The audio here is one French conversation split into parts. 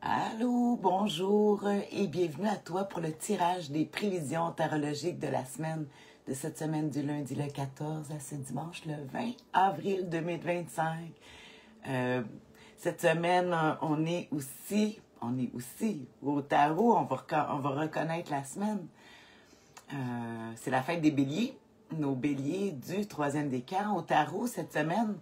Allô, bonjour et bienvenue à toi pour le tirage des prévisions tarologiques de la semaine, de cette semaine du lundi le 14 à ce dimanche le 20 avril 2025. Cette semaine, on est aussi au tarot, on va reconnaître la semaine. C'est la fête des béliers, nos béliers du troisième décan. Au tarot, cette semaine,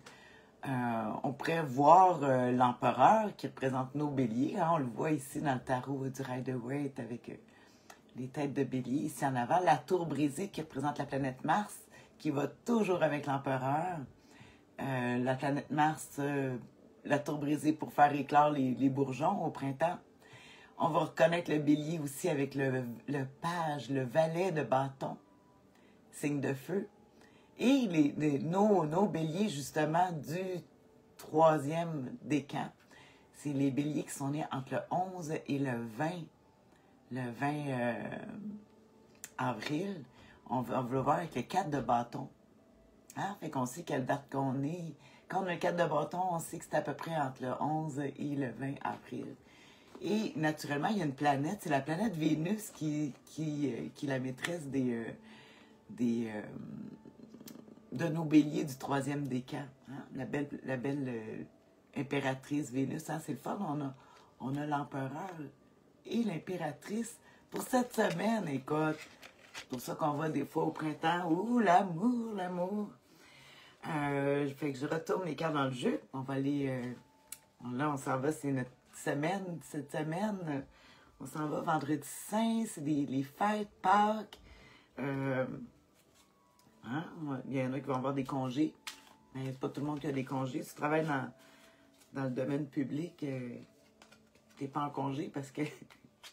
on pourrait voir l'empereur qui représente nos béliers. Hein, on le voit ici dans le tarot du Rider-Waite avec les têtes de bélier ici en avant. La tour brisée qui représente la planète Mars, qui va toujours avec l'empereur. La planète Mars, la tour brisée pour faire éclore les bourgeons au printemps. On va reconnaître le bélier aussi avec le page, le valet de bâton, signe de feu. Et nos béliers, justement, du troisième décan, c'est les béliers qui sont nés entre le 11 et le 20 avril. On va le voir avec le 4 de bâton. Hein? Fait qu'on sait quelle date qu'on est. Quand on a le 4 de bâton, on sait que c'est à peu près entre le 11 et le 20 avril. Et naturellement, il y a une planète, c'est la planète Vénus qui est la maîtresse de nos béliers du troisième décan. Hein? La belle impératrice Vénus. Hein? C'est le fun, on a l'empereur et l'impératrice pour cette semaine. Écoute, c'est pour ça qu'on va des fois au printemps. Ouh, l'amour. Fait que je retourne les cartes dans le jeu. On va aller... là, on s'en va, c'est notre semaine. Cette semaine, on s'en va vendredi saint, c'est les fêtes, Pâques. Hein? Il y en a qui vont avoir des congés. Mais c'est pas tout le monde qui a des congés. Si tu travailles dans le domaine public, tu n'es pas en congé parce que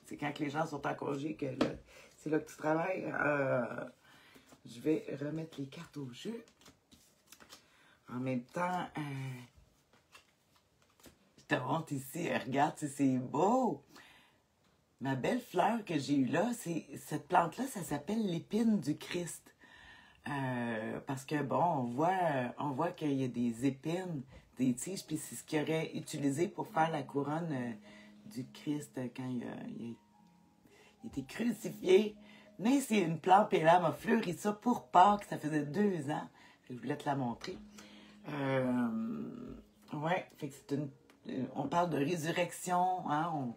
c'est quand les gens sont en congé que c'est là que tu travailles. Je vais remettre les cartes au jeu. En même temps, je te montre ici. Regarde, c'est beau. Ma belle fleur que j'ai eue là, cette plante-là, ça s'appelle l'épine du Christ. Parce que, bon, on voit qu'il y a des épines, des tiges, puis c'est ce qu'il aurait utilisé pour faire la couronne du Christ quand il était crucifié. Mais c'est une plante, et là, m'a fleuri ça pour Pâques, ça faisait 2 ans. Je voulais te la montrer. Ouais, fait que on parle de résurrection, hein,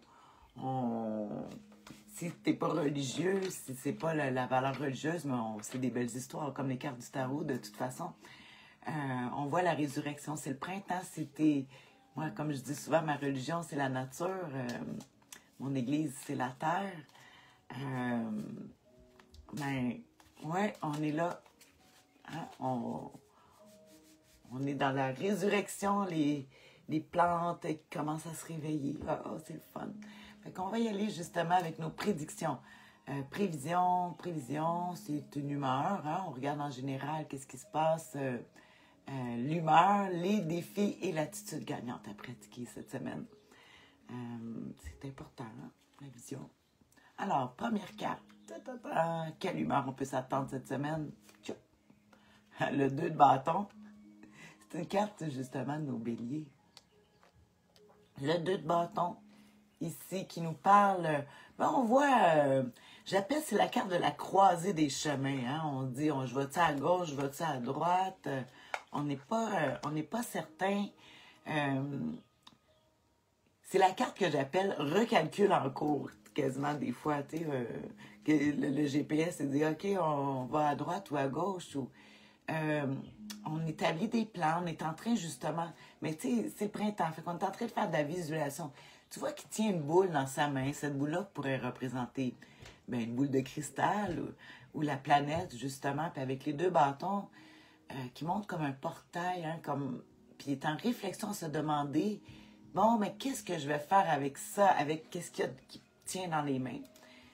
si t'es pas religieux, si c'est pas la valeur religieuse, mais c'est des belles histoires, comme les cartes du tarot, de toute façon. On voit la résurrection, c'est le printemps, moi, comme je dis souvent, ma religion, c'est la nature, mon église, c'est la terre. Mais, ouais, on est là, hein, on est dans la résurrection, les plantes qui commencent à se réveiller. Oh, c'est le fun. Fait qu'on va y aller justement avec nos prédictions. Prévision, c'est une humeur. Hein? On regarde en général qu'est-ce qui se passe. L'humeur, les défis et l'attitude gagnante à pratiquer cette semaine. C'est important, hein? La vision. Alors, première carte. Quelle humeur on peut s'attendre cette semaine? Le 2 de bâton. C'est une carte, justement, de nos béliers. Le 2 de bâton, ici, qui nous parle... Ben, on voit... j'appelle, c'est la carte de la croisée des chemins. Hein? On dit, je vais-tu à gauche, je vais-tu à droite? On n'est pas certain. C'est la carte que j'appelle recalcul en cours, quasiment des fois. Tu sais, que le GPS dit, OK, on va à droite ou à gauche, ou... on établit des plans, on est en train justement, mais tu sais, c'est le printemps, fait qu'on est en train de faire de la visualisation. Tu vois qu'il tient une boule dans sa main, cette boule-là pourrait représenter une boule de cristal ou la planète justement, puis avec les 2 bâtons qui montrent comme un portail, hein, puis il est en réflexion à se demander, bon, mais qu'est-ce que je vais faire avec ça, avec qu'est-ce qu'il y a qui tient dans les mains?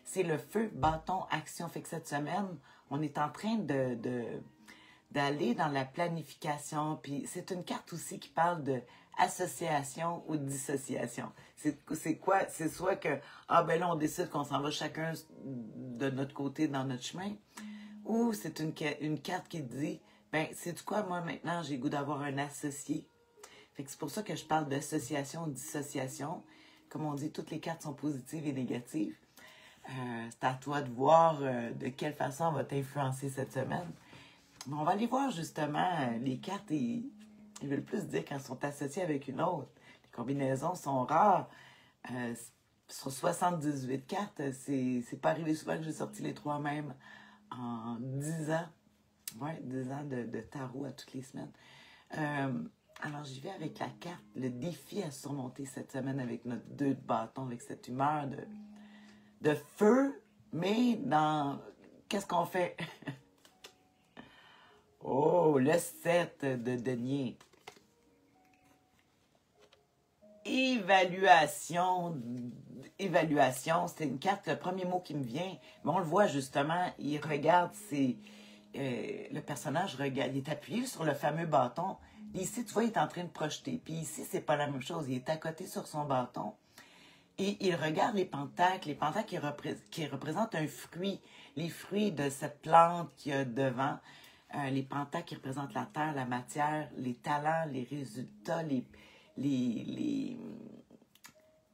C'est le feu, bâton, action, fait que cette semaine, on est en train d'aller dans la planification. Puis c'est une carte aussi qui parle de association ou dissociation. C'est quoi? C'est soit que, ben là, on décide qu'on s'en va chacun de notre côté dans notre chemin, ou c'est une carte qui dit, c'est quoi, moi, maintenant, j'ai le goût d'avoir un associé. Fait que c'est pour ça que je parle d'association ou dissociation. Comme on dit, toutes les cartes sont positives et négatives. C'est à toi de voir de quelle façon on va t'influencer cette semaine. Mais on va aller voir justement les cartes, ils veulent plus dire quand elles sont associées avec une autre. Les combinaisons sont rares. Sur 78 cartes, c'est pas arrivé souvent que j'ai sorti les trois mêmes en 10 ans. Ouais, 10 ans de tarot à toutes les semaines. Alors, j'y vais avec la carte, le défi à surmonter cette semaine avec notre 2 de bâton, avec cette humeur de feu, mais dans... Qu'est-ce qu'on fait? Oh, le 7 de denier. Évaluation. Évaluation, c'est une carte, le premier mot qui me vient. Mais on le voit justement, il regarde le personnage regarde, il est appuyé sur le fameux bâton. Ici, tu vois, il est en train de projeter. Puis ici, c'est pas la même chose. Il est à côté sur son bâton. Et il regarde les pentacles qui représentent un fruit. Les fruits de cette plante qu'il y a devant. Les pentacles qui représentent la terre, la matière, les talents, les résultats,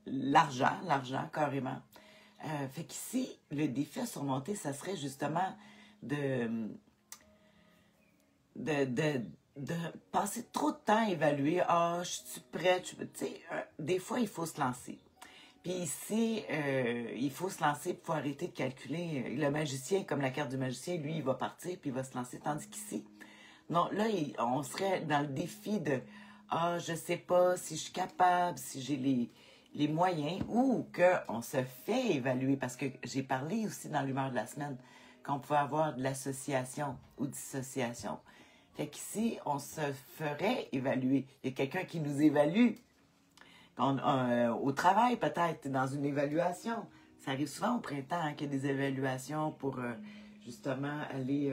l'argent carrément. Fait qu'ici, le défi à surmonter, ça serait justement de passer trop de temps à évaluer. Ah, je suis prête. Tu sais, des fois, il faut se lancer. Puis ici, il faut se lancer pour arrêter de calculer. Le magicien, comme la carte du magicien, lui, il va partir puis il va se lancer. Tandis qu'ici, non, là, on serait dans le défi de ah, je sais pas si je suis capable, si j'ai les moyens, ou qu'on se fait évaluer. Parce que j'ai parlé aussi dans l'humeur de la semaine qu'on pouvait avoir de l'association ou dissociation. Fait qu'ici, on se ferait évaluer. Il y a quelqu'un qui nous évalue. Au travail, peut-être, dans une évaluation. Ça arrive souvent au printemps hein, qu'il y a des évaluations pour justement aller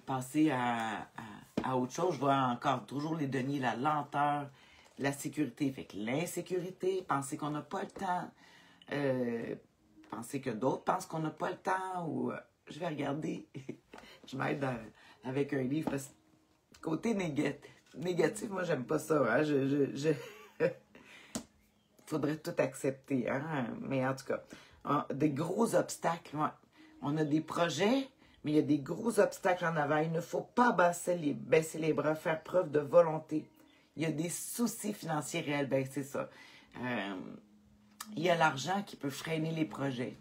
passer à autre chose. Je vois encore toujours les deniers, la lenteur, la sécurité. Fait que l'insécurité, penser qu'on n'a pas le temps, penser que d'autres pensent qu'on n'a pas le temps, ou je vais regarder, je m'aide avec un livre, parce que côté négatif, moi, j'aime pas ça. Hein? Faudrait tout accepter. Hein? Mais en tout cas, des gros obstacles. Ouais. On a des projets, mais il y a des gros obstacles en avant. Il ne faut pas baisser les bras, faire preuve de volonté. Il y a des soucis financiers réels. Ben, c'est ça. Il y a l'argent qui peut freiner les projets.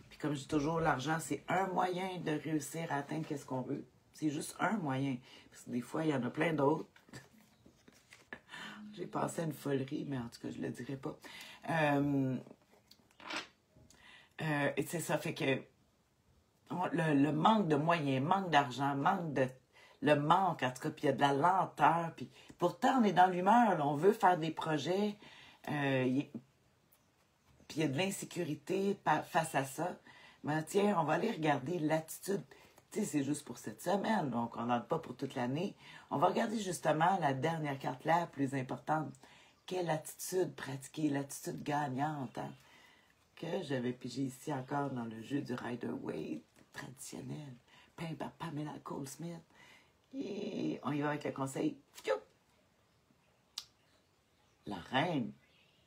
Puis comme je dis toujours, l'argent, c'est un moyen de réussir à atteindre ce qu'on veut. C'est juste un moyen. Parce que des fois, il y en a plein d'autres. J'ai passé à une folerie, mais en tout cas, je ne le dirai pas. Et c'est ça, fait que le manque de moyens, manque d'argent, le manque, en tout cas, puis il y a de la lenteur. Puis pourtant, on est dans l'humeur, on veut faire des projets, puis il y a de l'insécurité face à ça. Mais tiens, on va aller regarder l'attitude. Tu sais, c'est juste pour cette semaine, donc on n'en a pas pour toute l'année. On va regarder justement la dernière carte, la plus importante. Quelle attitude pratiquer, l'attitude gagnante, hein, que j'avais pigé ici encore dans le jeu du Rider-Waite traditionnel, peint par Pamela Goldsmith. Et on y va avec le conseil. La reine,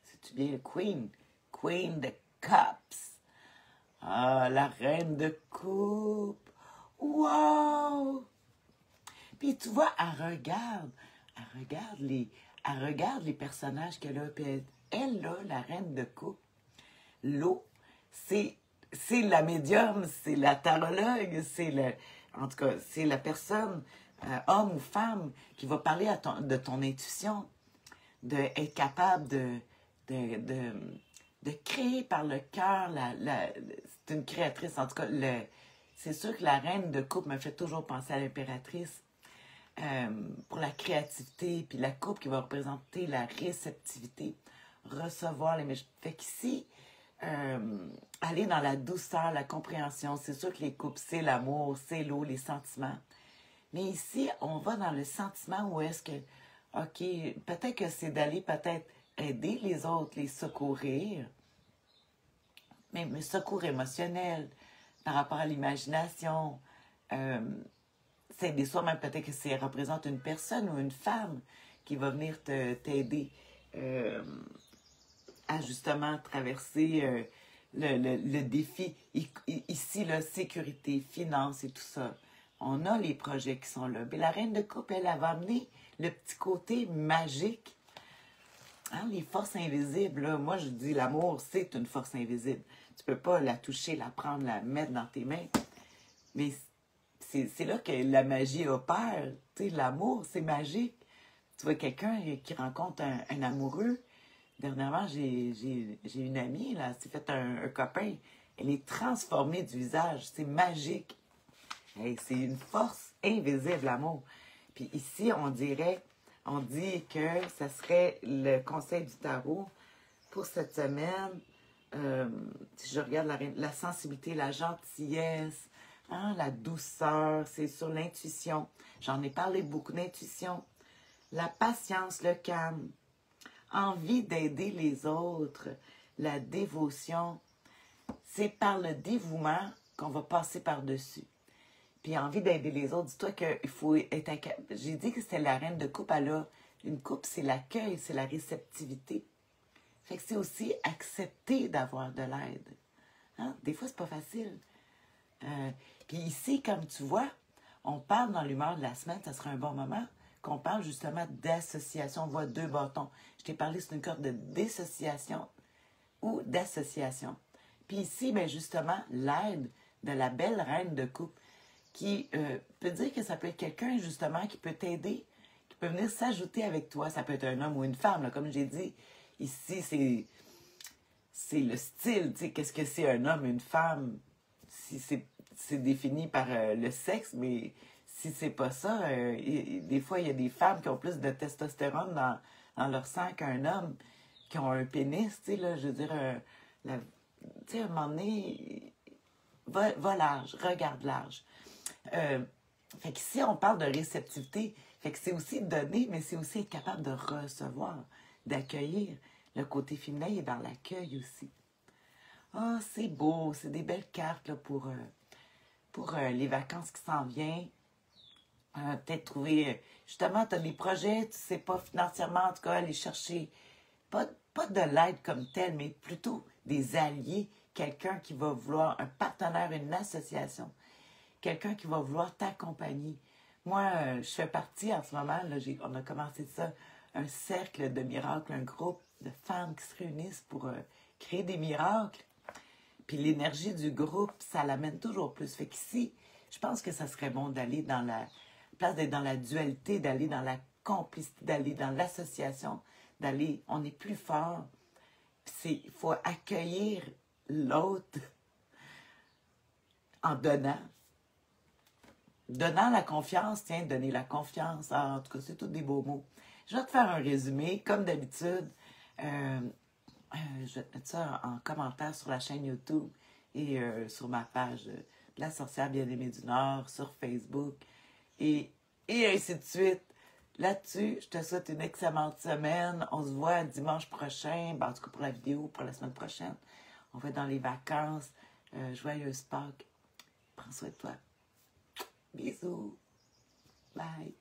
c'est-tu bien Queen? Queen de Cups. Ah, la reine de coupe. Wow! Puis tu vois, elle regarde les personnages qu'elle a. Puis elle, là, la reine de coupe, l'eau, c'est la médium, c'est la tarologue, en tout cas, c'est la personne, homme ou femme, qui va parler de ton intuition, d'être capable de créer par le cœur. C'est une créatrice, en tout cas, c'est sûr que la reine de coupe me fait toujours penser à l'impératrice pour la créativité, puis la coupe qui va représenter la réceptivité, recevoir les messages. Fait qu'ici, aller dans la douceur, la compréhension, c'est sûr que les coupes, c'est l'amour, c'est l'eau, les sentiments. Mais ici, on va dans le sentiment où est-ce que, OK, peut-être que c'est d'aller peut-être aider les autres, les secourir, mais secours émotionnel, par rapport à l'imagination. Des fois, même peut-être que ça représente une personne ou une femme qui va venir t'aider. euh, à justement traverser le défi. Ici, la sécurité, finance et tout ça. On a les projets qui sont là. Mais la reine de coupe, elle va amener le petit côté magique. Hein, les forces invisibles, là, moi je dis l'amour, c'est une force invisible. Tu peux pas la toucher, la prendre, la mettre dans tes mains. Mais c'est là que la magie opère. Tu sais, l'amour, c'est magique. Tu vois quelqu'un qui rencontre un amoureux. Dernièrement, j'ai une amie, là, s'est fait un copain. Elle est transformée du visage. C'est magique. Hey, c'est une force invisible, l'amour. Puis ici, on dit que ça serait le conseil du tarot pour cette semaine. Si je regarde la sensibilité, la gentillesse, hein, la douceur, c'est sur l'intuition. J'en ai parlé beaucoup d'intuition. La patience, le calme, envie d'aider les autres, la dévotion. C'est par le dévouement qu'on va passer par-dessus. Puis envie d'aider les autres. Dis-toi qu'il faut être... J'ai dit que c'était la reine de coupe. Une coupe, c'est l'accueil, c'est la réceptivité. Fait que c'est aussi accepter d'avoir de l'aide. Hein? Des fois, c'est pas facile. Puis ici, comme tu vois, on parle dans l'humeur de la semaine, ça sera un bon moment, qu'on parle justement d'association. On voit 2 bâtons. Je t'ai parlé, c'est une carte de dissociation ou d'association. Puis ici, bien justement, l'aide de la belle reine de coupe qui peut dire que ça peut être quelqu'un, justement, qui peut t'aider, qui peut venir s'ajouter avec toi. Ça peut être un homme ou une femme, là, comme j'ai dit. Ici, c'est le style, tu sais, qu'est-ce que c'est un homme, une femme? Si c'est défini par le sexe, mais si c'est pas ça, des fois, il y a des femmes qui ont plus de testostérone dans leur sang qu'un homme, qui ont un pénis, tu sais, là, je veux dire, tu sais, à un moment donné, va large, regarde large. Fait qu'ici, on parle de réceptivité. Fait que c'est aussi donner, mais c'est aussi être capable de recevoir, d'accueillir. Le côté féminin est dans l'accueil aussi. Ah, c'est beau, c'est des belles cartes là, pour les vacances qui s'en viennent. Peut-être trouver, justement, tu as des projets, tu sais pas financièrement, en tout cas, aller chercher, pas de l'aide comme telle, mais plutôt des alliés, quelqu'un qui va vouloir, un partenaire, une association, quelqu'un qui va vouloir t'accompagner. Moi, je fais partie en ce moment, là, on a commencé ça, un cercle de miracles, un groupe de femmes qui se réunissent pour créer des miracles. Puis l'énergie du groupe, ça l'amène toujours plus. Fait qu'ici, je pense que ça serait bon d'aller dans la place d'être dans la dualité, d'aller dans la complicité, d'aller dans l'association, on est plus fort. Il faut accueillir l'autre en donnant. Donnant la confiance, tiens, donner la confiance. Ah, en tout cas, c'est tous des beaux mots. Je vais te faire un résumé, comme d'habitude. Je vais te mettre ça en commentaire sur la chaîne YouTube et sur ma page de la sorcière bien-aimée du Nord, sur Facebook et ainsi de suite. Là-dessus, je te souhaite une excellente semaine. On se voit dimanche prochain, en tout cas pour la vidéo, pour la semaine prochaine. On va être dans les vacances. Joyeuse Pâques. Prends soin de toi. Bisous. Bye.